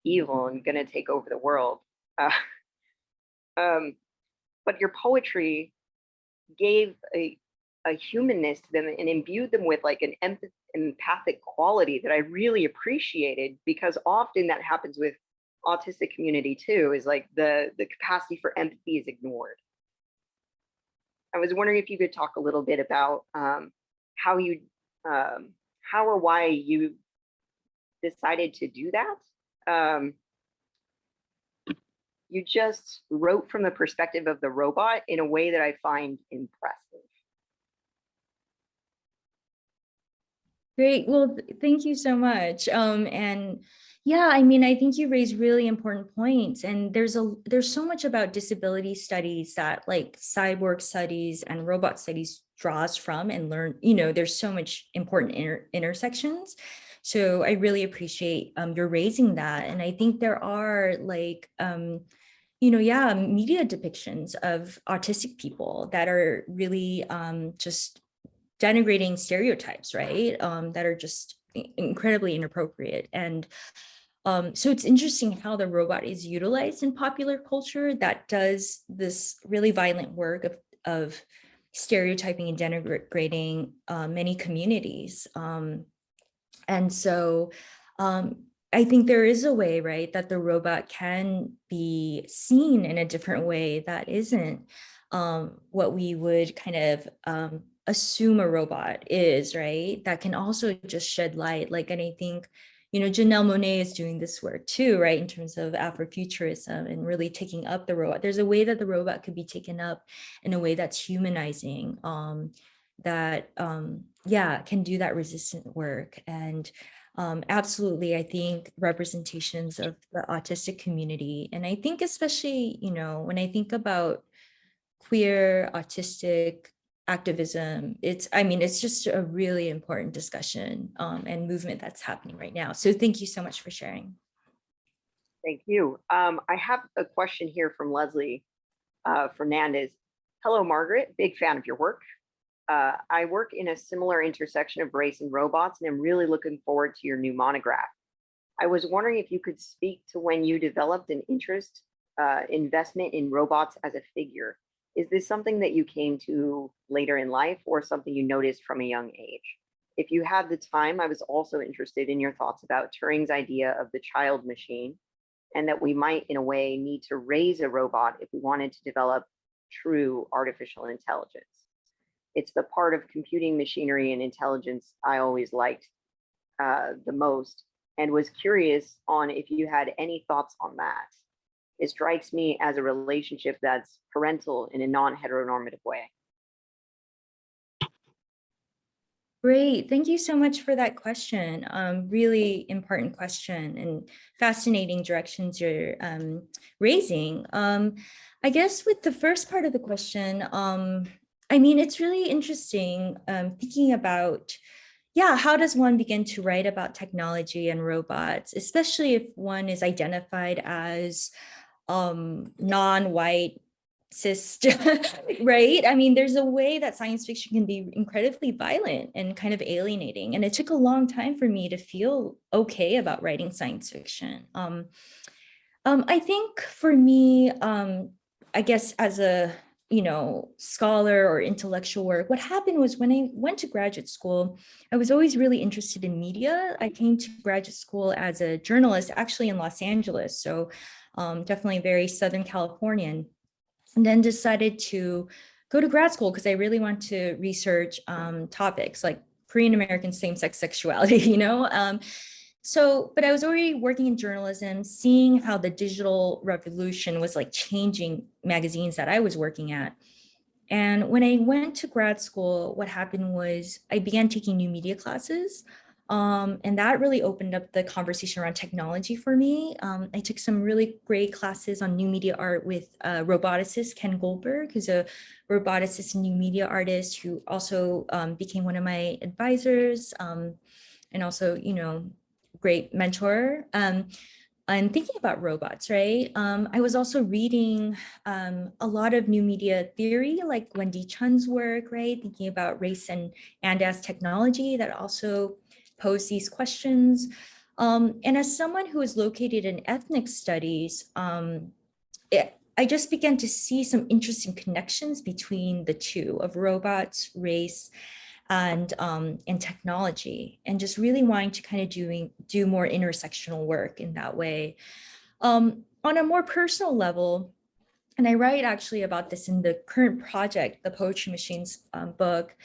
evil and gonna take over the world. But your poetry gave a humanness to them and imbued them with like an empathic quality that I really appreciated, because often that happens with autistic community too, is like the capacity for empathy is ignored. I was wondering if you could talk a little bit about how or why you decided to do that. You just wrote from the perspective of the robot in a way that I find impressive. Great. Well, thank you so much. And yeah, I mean, I think you raise really important points. And there's so much about disability studies that like cyborg studies and robot studies draws from and learn, there's so much important intersections. So I really appreciate you're raising that. And I think there are like, media depictions of autistic people that are really just denigrating stereotypes, right? That are just incredibly inappropriate. And so it's interesting how the robot is utilized in popular culture that does this really violent work of stereotyping and denigrating many communities. And so I think there is a way, right, that the robot can be seen in a different way that isn't what we would kind of assume a robot is, right? That can also just shed light. Like, and I think, Janelle Monae is doing this work too, right? In terms of Afrofuturism and really taking up the robot. There's a way that the robot could be taken up in a way that's humanizing, that, can do that resistant work. And absolutely, I think representations of the autistic community. And I think especially, when I think about queer, autistic, activism. It's just a really important discussion and movement that's happening right now. So thank you so much for sharing. Thank you. I have a question here from Leslie Fernandez. Hello, Margaret. Big fan of your work. I work in a similar intersection of race and robots, and I'm really looking forward to your new monograph. I was wondering if you could speak to when you developed an investment in robots as a figure. Is this something that you came to later in life or something you noticed from a young age? If you had the time, I was also interested in your thoughts about Turing's idea of the child machine, and that we might, in a way, need to raise a robot if we wanted to develop true artificial intelligence. It's the part of computing machinery and intelligence I always liked the most, and was curious on if you had any thoughts on that. It strikes me as a relationship that's parental in a non-heteronormative way. Great. Thank you so much for that question. Really important question and fascinating directions you're raising. I guess with the first part of the question, it's really interesting thinking about, how does one begin to write about technology and robots, especially if one is identified as non-white, cis, right? There's a way that science fiction can be incredibly violent and kind of alienating. And it took a long time for me to feel okay about writing science fiction. I think for me, I guess as a scholar or intellectual work, what happened was when I went to graduate school, I was always really interested in media. I came to graduate school as a journalist, actually in Los Angeles. So definitely very Southern Californian. And then decided to go to grad school because I really want to research topics like Korean American same-sex sexuality, but I was already working in journalism, seeing how the digital revolution was like changing magazines that I was working at. And when I went to grad school, what happened was I began taking new media classes. And that really opened up the conversation around technology for me. I took some really great classes on new media art with roboticist Ken Goldberg, who's a roboticist and new media artist who also became one of my advisors and also, great mentor. I'm thinking about robots, right? I was also reading a lot of new media theory, like Wendy Chun's work, right? Thinking about race and as technology that also pose these questions. And as someone who is located in ethnic studies, I just began to see some interesting connections between the two of robots, race, and technology, and just really wanting to kind of do more intersectional work in that way. On a more personal level, and I write actually about this in the current project, the Poetry Machines book,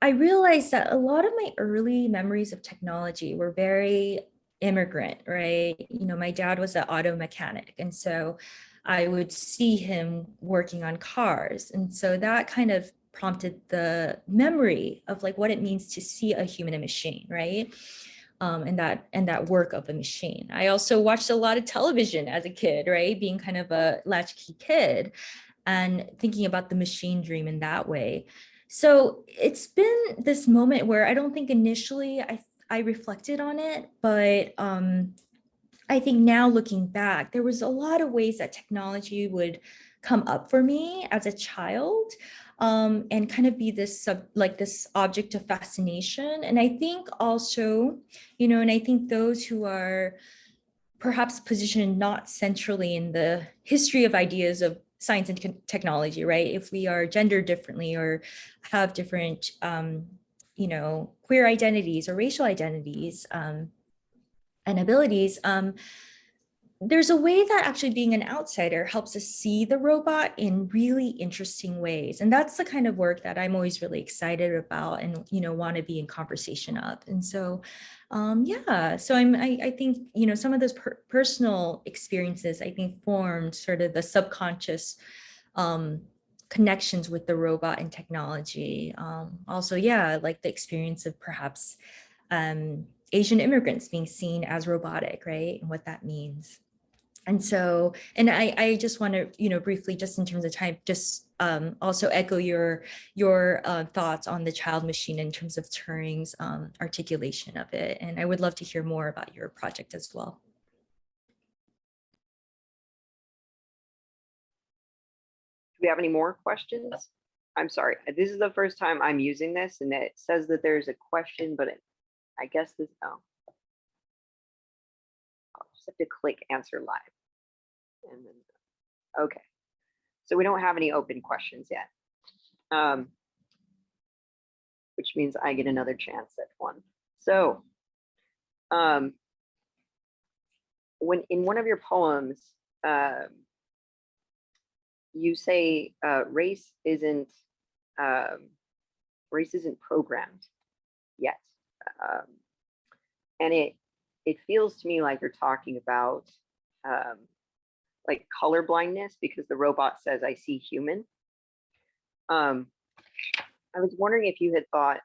I realized that a lot of my early memories of technology were very immigrant, right? My dad was an auto mechanic, and so I would see him working on cars. And so that kind of prompted the memory of like what it means to see a human and machine, right? And that work of a machine. I also watched a lot of television as a kid, right? Being kind of a latchkey kid and thinking about the machine dream in that way. So it's been this moment where I don't think initially I reflected on it, but I think now looking back, there was a lot of ways that technology would come up for me as a child and kind of be this object of fascination. And I think also, and I think those who are perhaps positioned not centrally in the history of ideas of science and technology, right? If we are gendered differently or have different, queer identities or racial identities and abilities, there's a way that actually being an outsider helps us see the robot in really interesting ways. And that's the kind of work that I'm always really excited about and, want to be in conversation of. And so, so I think, some of those personal experiences, I think, formed sort of the subconscious connections with the robot and technology. Also, like the experience of perhaps Asian immigrants being seen as robotic, right? And what that means. And so, and I just want to, briefly, just in terms of time, just also echo your thoughts on the child machine in terms of Turing's articulation of it. And I would love to hear more about your project as well. Do we have any more questions? I'm sorry, this is the first time I'm using this, and it says that there's a question, but I guess this, oh. I'll just have to click answer live. And then, okay. So we don't have any open questions yet. Which means I get another chance at one. So when in one of your poems, you say race isn't programmed yet, and it feels to me like you're talking about like color blindness, because the robot says, "I see human." I was wondering if you had thought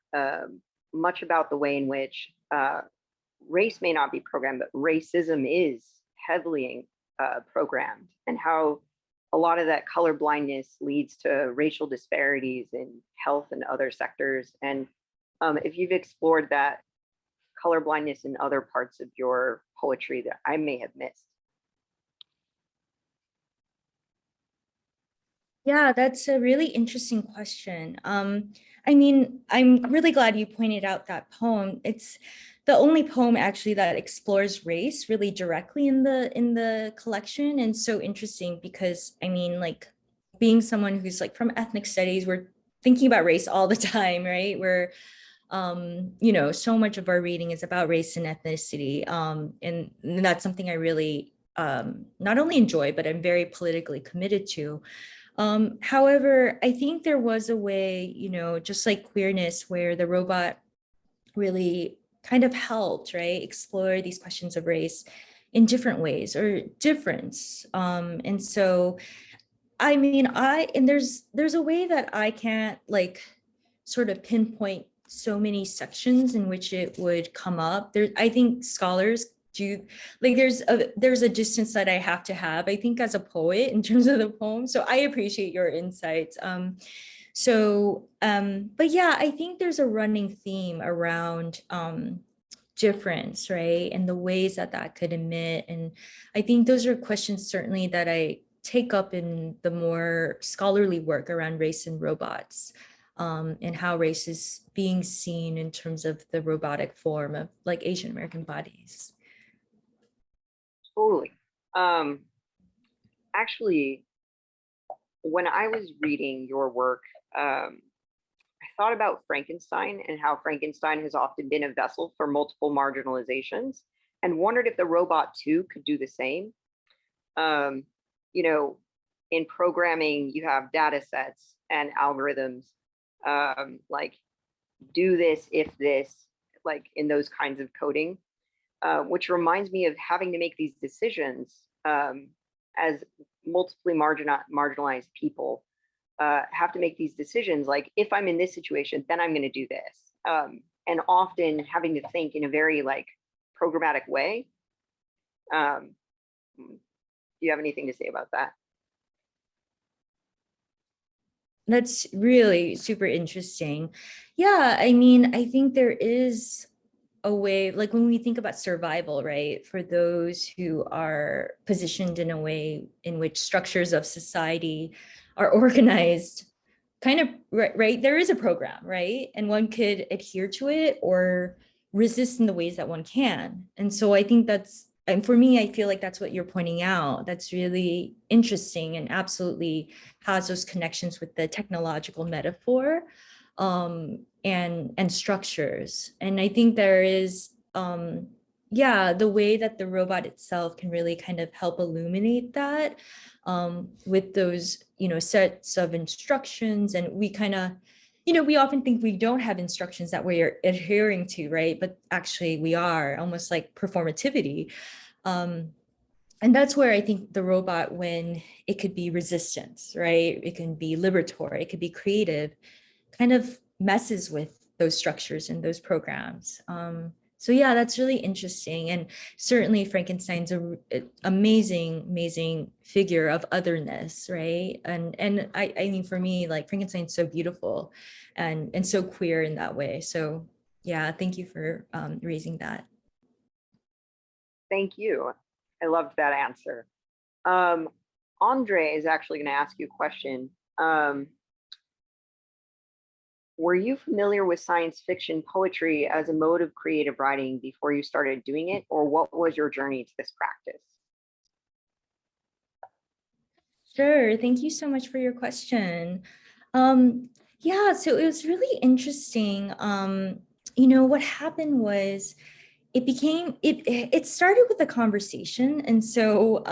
much about the way in which race may not be programmed, but racism is heavily programmed, and how a lot of that color blindness leads to racial disparities in health and other sectors. And if you've explored that color blindness in other parts of your poetry that I may have missed. Yeah, that's a really interesting question. I mean, I'm really glad you pointed out that poem. It's the only poem actually that explores race really directly in the collection, and so interesting because, I mean, like, being someone who's like from ethnic studies, we're thinking about race all the time, right? We're so much of our reading is about race and ethnicity, and that's something I really not only enjoy, but I'm very politically committed to. However, I think there was a way, just like queerness, where the robot really kind of helped, right, explore these questions of race in different ways or difference. And so, I mean, there's a way that I can't like sort of pinpoint so many sections in which it would come up. I think scholars do, like, there's a distance that I have to have, I think, as a poet in terms of the poem. So I appreciate your insights. But yeah, I think there's a running theme around difference, right? And the ways that could emit. And I think those are questions certainly that I take up in the more scholarly work around race and robots, and how race is being seen in terms of the robotic form of like Asian American bodies. Totally. Actually, when I was reading your work, I thought about Frankenstein and how Frankenstein has often been a vessel for multiple marginalizations, and wondered if the robot too could do the same. In programming, you have data sets and algorithms, like do this, if this, like in those kinds of coding. Which reminds me of having to make these decisions as multiply marginalized people have to make these decisions. Like, if I'm in this situation, then I'm going to do this. And often having to think in a very like programmatic way. Do you have anything to say about that? That's really super interesting. Yeah, I mean, I think there is a way, like when we think about survival, right, for those who are positioned in a way in which structures of society are organized kind of right, there is a program, right, and one could adhere to it or resist in the ways that one can. And so I think and for me, I feel like that's what you're pointing out. That's really interesting and absolutely has those connections with the technological metaphor and structures. And I think there is, the way that the robot itself can really kind of help illuminate that with those, sets of instructions. And we kind of, we often think we don't have instructions that we're adhering to, right? But actually we are, almost like performativity. And that's where I think the robot, when it could be resistance, right? It can be liberatory, it could be creative, kind of messes with those structures and those programs. So yeah, that's really interesting. And certainly Frankenstein's a amazing figure of otherness, right? And I mean, for me, like Frankenstein's so beautiful and so queer in that way. So yeah, thank you for raising that. Thank you. I loved that answer. Andre is actually going to ask you a question. Were you familiar with science fiction poetry as a mode of creative writing before you started doing it, or what was your journey to this practice? Sure. Thank you so much for your question. Yeah, so it was really interesting. You know, what happened was it started with a conversation. And so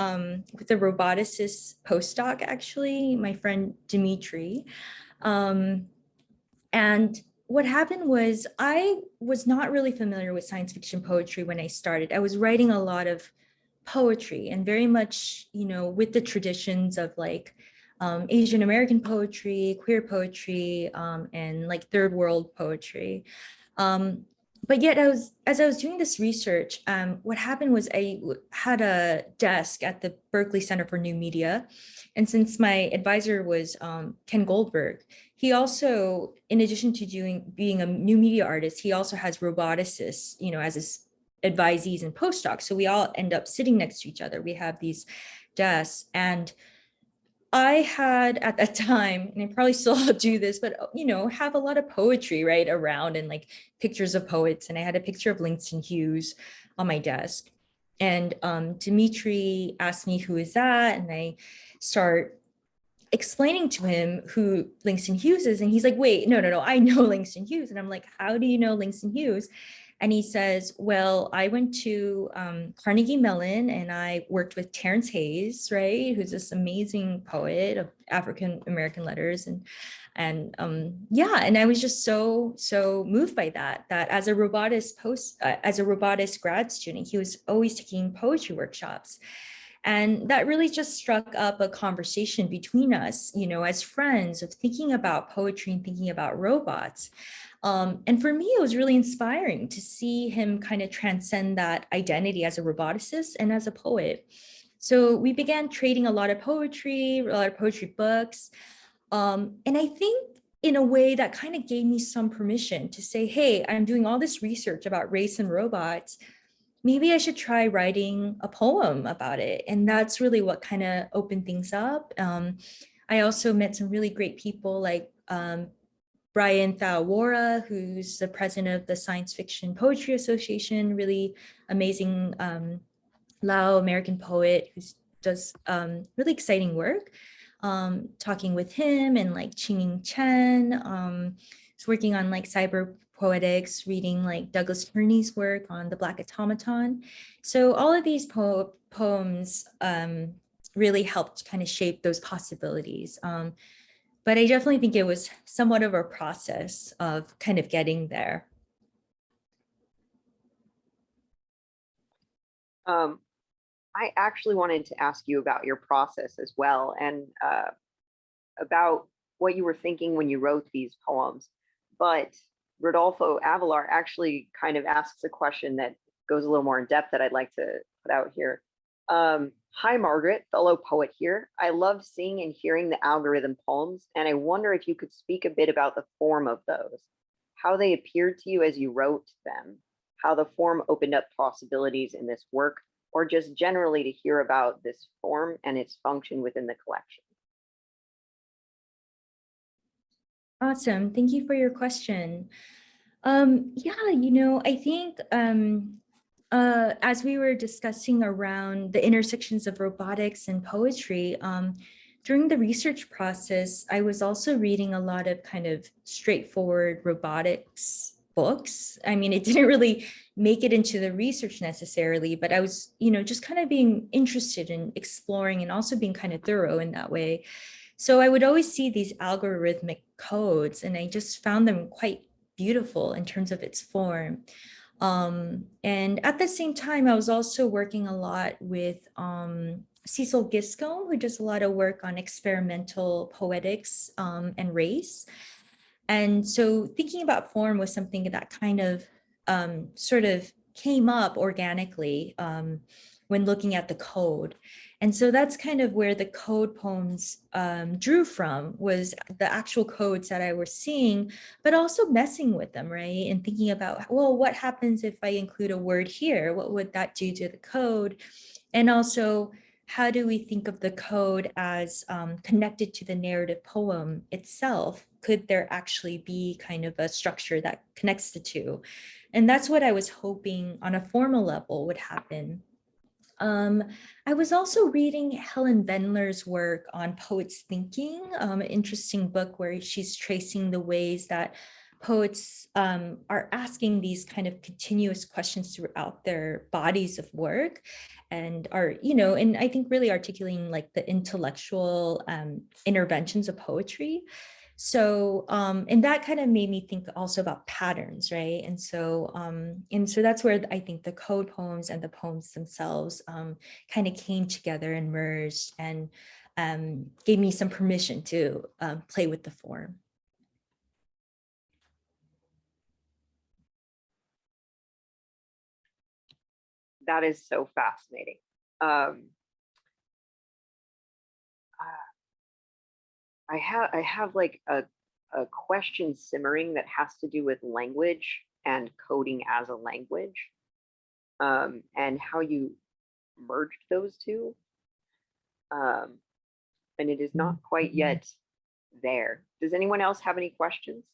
with a roboticist postdoc, actually, my friend Dimitri. And what happened was I was not really familiar with science fiction poetry when I started. I was writing a lot of poetry and very much, you know, with the traditions of like Asian American poetry, queer poetry, and like third world poetry. But yet as I was doing this research, what happened was I had a desk at the Berkeley Center for New Media. And since my advisor was Ken Goldberg, he also, in addition to being a new media artist, he also has roboticists, you know, as his advisees and postdocs. So we all end up sitting next to each other. We have these desks. And I had at that time, and I probably still do this, but, you know, have a lot of poetry right around and like pictures of poets. And I had a picture of Langston Hughes on my desk. And Dimitri asked me, who is that? And I start explaining to him who Langston Hughes is. And he's like, wait, no, I know Langston Hughes. And I'm like, how do you know Langston Hughes? And he says, well, I went to Carnegie Mellon and I worked with Terrence Hayes, right? Who's this amazing poet of African-American letters. And yeah, and I was just so moved by that as a robotics grad student, he was always taking poetry workshops. And that really just struck up a conversation between us, you know, as friends, of thinking about poetry and thinking about robots. And for me, it was really inspiring to see him kind of transcend that identity as a roboticist and as a poet. So we began trading a lot of poetry books. And I think in a way that kind of gave me some permission to say, hey, I'm doing all this research about race and robots. Maybe I should try writing a poem about it. And that's really what kind of opened things up. I also met some really great people like Brian Thawora, who's the president of the Science Fiction Poetry Association, really amazing Lao American poet who does really exciting work. Talking with him and like Ching Chen, is working on like cyber poetics, reading like Douglas Kearney's work on the Black Automaton. So all of these poems really helped kind of shape those possibilities. But I definitely think it was somewhat of a process of kind of getting there. I actually wanted to ask you about your process as well, and about what you were thinking when you wrote these poems. But Rodolfo Avalar actually kind of asks a question that goes a little more in depth that I'd like to put out here. Hi, Margaret, fellow poet here. I love seeing and hearing the algorithm poems, and I wonder if you could speak a bit about the form of those, how they appeared to you as you wrote them, how the form opened up possibilities in this work, or just generally to hear about this form and its function within the collection. Awesome. Thank you for your question. Yeah, you know, I think as we were discussing around the intersections of robotics and poetry, during the research process, I was also reading a lot of kind of straightforward robotics books. I mean, it didn't really make it into the research necessarily, but I was, you know, just kind of being interested in exploring and also being kind of thorough in that way. So I would always see these algorithmic codes and I just found them quite beautiful in terms of its form. And at the same time, I was also working a lot with Cecil Giscombe, who does a lot of work on experimental poetics and race. And so thinking about form was something that kind of sort of came up organically when looking at the code. And so that's kind of where the code poems drew from, was the actual codes that I was seeing, but also messing with them, right? And thinking about, well, what happens if I include a word here? What would that do to the code? And also, how do we think of the code as connected to the narrative poem itself? Could there actually be kind of a structure that connects the two? And that's what I was hoping on a formal level would happen. I was also reading Helen Vendler's work on poets thinking, an interesting book where she's tracing the ways that poets are asking these kind of continuous questions throughout their bodies of work, and are, and I think really articulating like the intellectual interventions of poetry. So, and that kind of made me think also about patterns, right? And so that's where I think the code poems and the poems themselves kind of came together and merged, and gave me some permission to play with the form. That is so fascinating. I have like a question simmering that has to do with language and coding as a language, and how you merged those two. And it is not quite yet there. Does anyone else have any questions?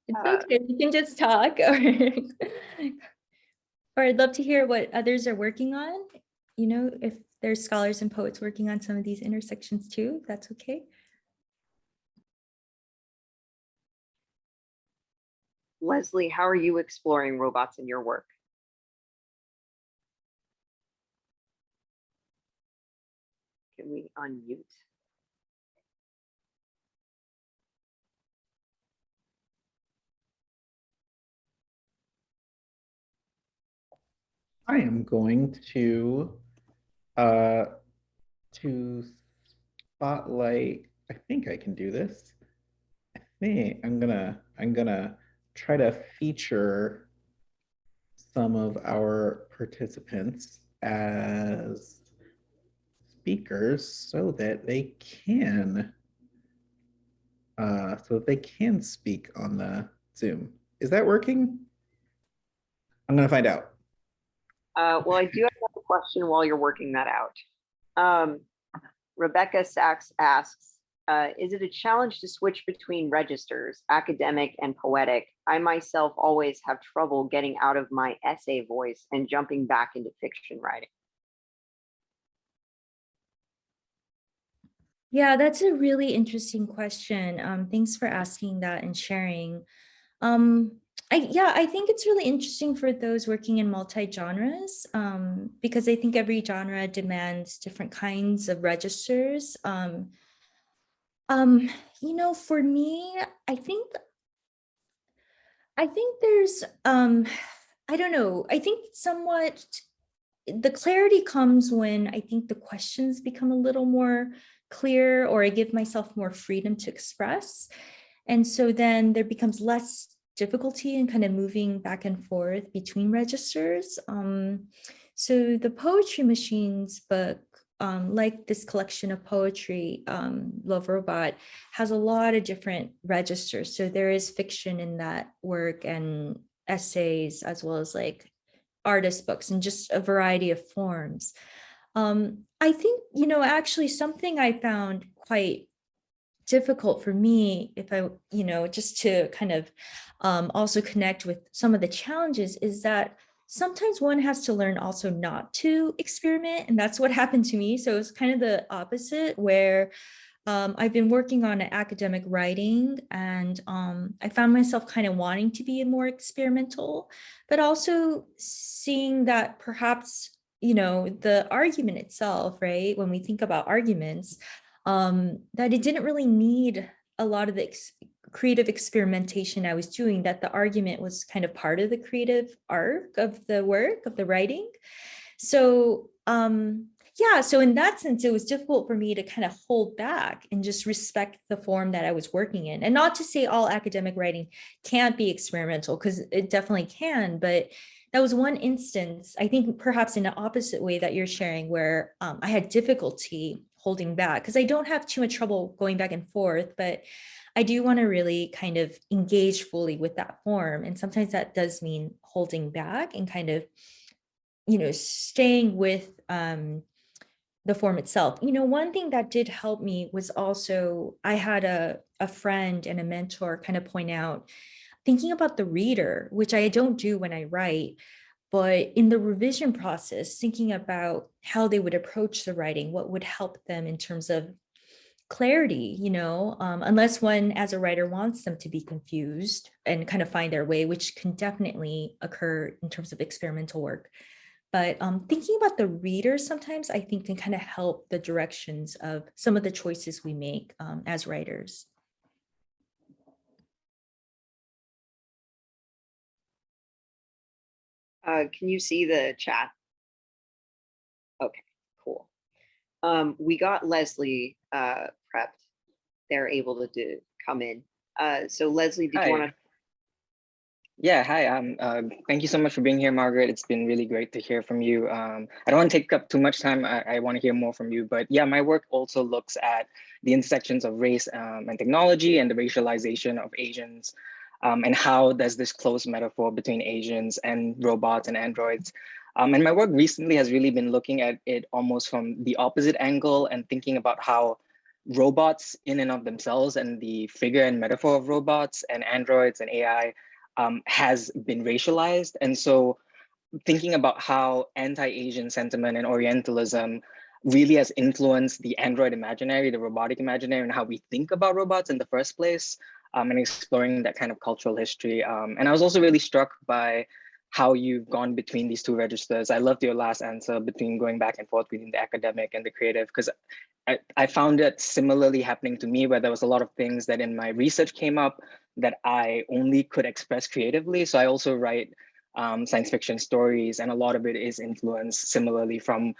It's okay, you can just talk, or I'd love to hear what others are working on. If there's scholars and poets working on some of these intersections too, that's okay. Leslie, how are you exploring robots in your work? Can we unmute? I am going to spotlight. I think I can do this. I think I'm gonna try to feature some of our participants as speakers so that they can speak on the Zoom. Is that working? I'm gonna find out. Well, I do have a question while you're working that out. Rebecca Sachs asks, is it a challenge to switch between registers, academic and poetic? I myself always have trouble getting out of my essay voice and jumping back into fiction writing. Yeah, that's a really interesting question. Thanks for asking that and sharing. I think it's really interesting for those working in multi-genres, because I think every genre demands different kinds of registers. For me, I think there's, I don't know, I think somewhat the clarity comes when I think the questions become a little more clear, or I give myself more freedom to express. And so then there becomes less difficulty in kind of moving back and forth between registers. So the Poetry Machines book, like this collection of poetry, Love Robot, has a lot of different registers. So there is fiction in that work and essays, as well as like artist books and just a variety of forms. I think, actually something I found quite difficult for me, if I, just to kind of also connect with some of the challenges, is that sometimes one has to learn also not to experiment. And that's what happened to me. So it's kind of the opposite, where I've been working on academic writing, and I found myself kind of wanting to be more experimental, but also seeing that perhaps, the argument itself, right? When we think about arguments, that it didn't really need a lot of the creative experimentation I was doing, that the argument was kind of part of the creative arc of the work, of the writing. So Yeah, so in that sense, it was difficult for me to kind of hold back and just respect the form that I was working in. And not to say all academic writing can't be experimental, because it definitely can, but that was one instance, I think perhaps in the opposite way that you're sharing, where I had difficulty holding back, because I don't have too much trouble going back and forth, but I do want to really kind of engage fully with that form. And sometimes that does mean holding back and kind of, staying with the form itself. One thing that did help me was also, I had a friend and a mentor kind of point out, thinking about the reader, which I don't do when I write, but in the revision process, thinking about how they would approach the writing, what would help them in terms of clarity, unless one as a writer wants them to be confused and kind of find their way, which can definitely occur in terms of experimental work. But thinking about the reader sometimes I think can kind of help the directions of some of the choices we make as writers. Can you see the chat? Okay, cool. We got Leslie prepped. They're able to come in. So Leslie, did you want to? Yeah, hi. Thank you so much for being here, Margaret. It's been really great to hear from you. I don't want to take up too much time. I want to hear more from you. But yeah, my work also looks at the intersections of race and technology and the racialization of Asians, and how does this close metaphor between Asians and robots and androids. And my work recently has really been looking at it almost from the opposite angle and thinking about how robots in and of themselves and the figure and metaphor of robots and androids and AI has been racialized. And so thinking about how anti-Asian sentiment and Orientalism really has influenced the android imaginary, the robotic imaginary, and how we think about robots in the first place, and exploring that kind of cultural history. And I was also really struck by how you've gone between these two registers. I loved your last answer between going back and forth between the academic and the creative, because I found it similarly happening to me, where there was a lot of things that in my research came up that I only could express creatively. So I also write science fiction stories, and a lot of it is influenced similarly from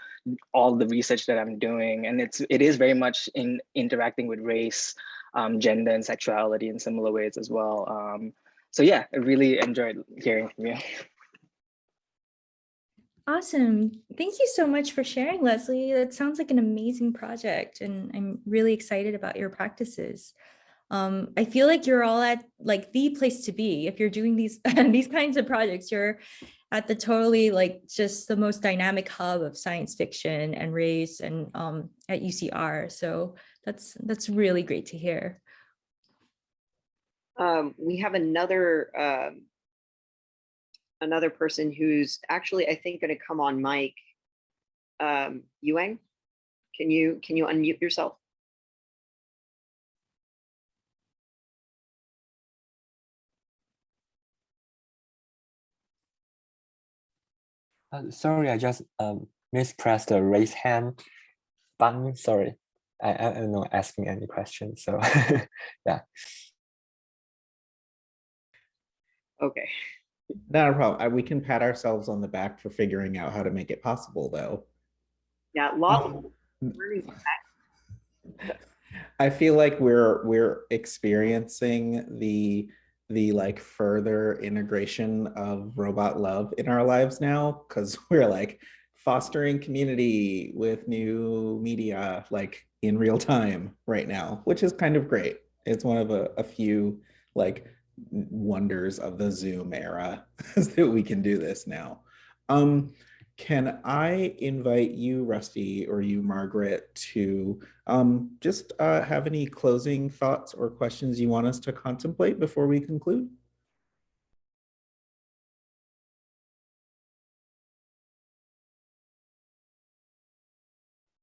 all the research that I'm doing. And it is very much in interacting with race, gender, and sexuality in similar ways as well. So yeah, I really enjoyed hearing from you. Awesome. Thank you so much for sharing, Leslie. That sounds like an amazing project, and I'm really excited about your practices. I feel like you're all at like the place to be. If you're doing these these kinds of projects, you're at the totally like just the most dynamic hub of science fiction and race and at UCR. So that's really great to hear. We have another person who's actually, I think, going to come on mic. Yuang, can you unmute yourself? Sorry, I just mispressed the raise hand button. Sorry, I'm not asking any questions. So yeah. Okay. Not a problem. We can pat ourselves on the back for figuring out how to make it possible, though. Yeah, lots of learning. I feel like we're experiencing the like further integration of robot love in our lives now, because we're like fostering community with new media like in real time right now, which is kind of great. It's one of a few like wonders of the Zoom era that we can do this now. Can I invite you, Rusty, or you, Margaret, to just have any closing thoughts or questions you want us to contemplate before we conclude?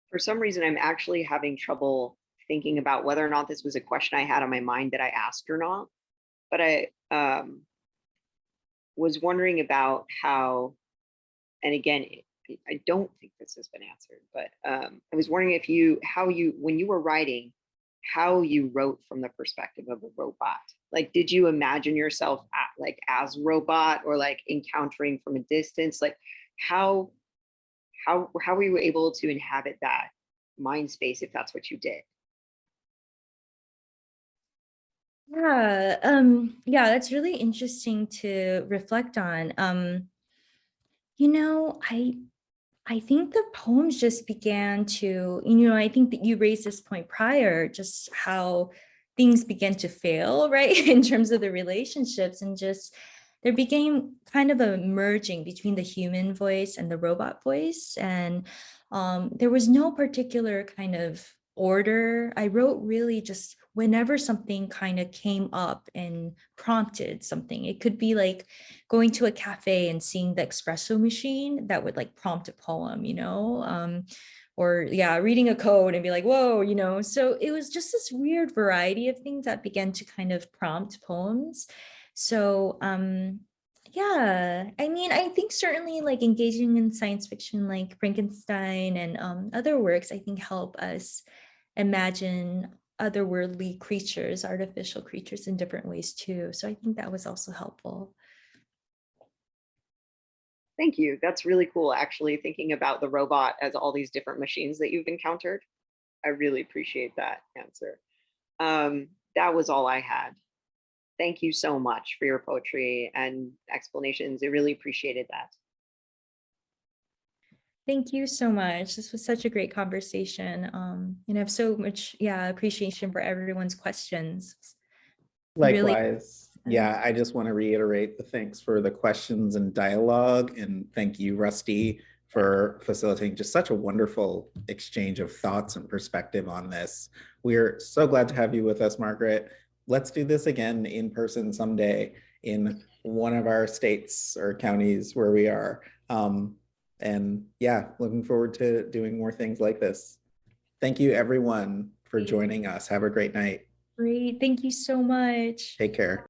For some reason, I'm actually having trouble thinking about whether or not this was a question I had on my mind that I asked or not. But I was wondering about how, and again, I don't think this has been answered, but I was wondering if when you were writing, how you wrote from the perspective of a robot. Like, did you imagine yourself as a robot, or like encountering from a distance? Like, how how were you able to inhabit that mind space if that's what you did? Yeah, that's really interesting to reflect on. You know, I think the poems just began to, I think that you raised this point prior, just how things began to fail, right? In terms of the relationships, and just there became kind of a merging between the human voice and the robot voice. And there was no particular kind of order. I wrote really just whenever something kind of came up and prompted something. It could be like going to a cafe and seeing the espresso machine that would like prompt a poem, or yeah, reading a code and be like, whoa, so it was just this weird variety of things that began to kind of prompt poems. So yeah, I mean, I think certainly like engaging in science fiction like Frankenstein and other works, I think help us imagine otherworldly creatures, artificial creatures in different ways too. So I think that was also helpful. Thank you. That's really cool, actually, thinking about the robot as all these different machines that you've encountered. I really appreciate that answer. That was all I had. Thank you so much for your poetry and explanations. I really appreciated that. Thank you so much. This was such a great conversation. I have so much, appreciation for everyone's questions. Likewise. Yeah, I just want to reiterate the thanks for the questions and dialogue, and thank you, Rusty, for facilitating just such a wonderful exchange of thoughts and perspective on this. We're so glad to have you with us, Margaret. Let's do this again in person someday in one of our states or counties where we are. And yeah, looking forward to doing more things like this. Thank you, everyone, for joining us. Have a great night. Great. Thank you so much. Take care.